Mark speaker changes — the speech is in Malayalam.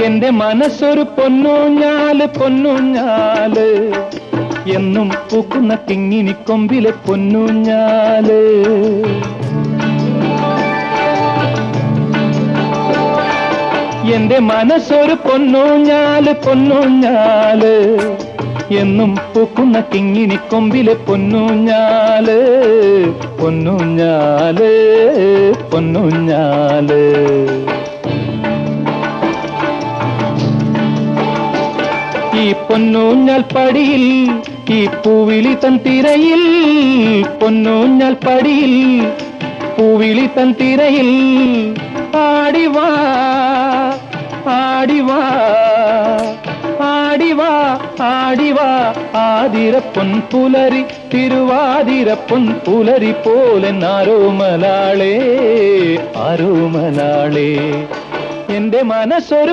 Speaker 1: എന്റെ മനസ്സൊരു പൊന്നൂഞ്ഞാല് പൊന്നൂഞ്ഞാല്, എന്നും പൂക്കുന്ന കിങ്ങിണിക്കൊമ്പിലെ പൊന്നൂഞ്ഞാല്. എന്റെ മനസ്സൊരു പൊന്നൂഞ്ഞാല് പൊന്നൂഞ്ഞാല്, എന്നും പൂക്കുന്ന കിങ്ങിണിക്കൊമ്പിലെ പൊന്നൂഞ്ഞാല്. പൊന്നൂഞ്ഞാല് പൊന്നൂഞ്ഞാല്. ഈ പൊന്നൂഞ്ഞാൽ പടിയിൽ, ഈ പൂവിളി തൻ തിരയിൽ, പൊന്നൂഞ്ഞാൽ പടിയിൽ പൂവിളി തൻ തിരയിൽ, ആടിവാ ആടിവാ ആടിവാ ആടിവാ. ആതിരപ്പൊൻ പുലരി, തിരുവാതിരപ്പൊൻ പുലരി പോലെ ആരോമലാളേ ആരോമലാളേ. എന്റെ മനസ്സൊരു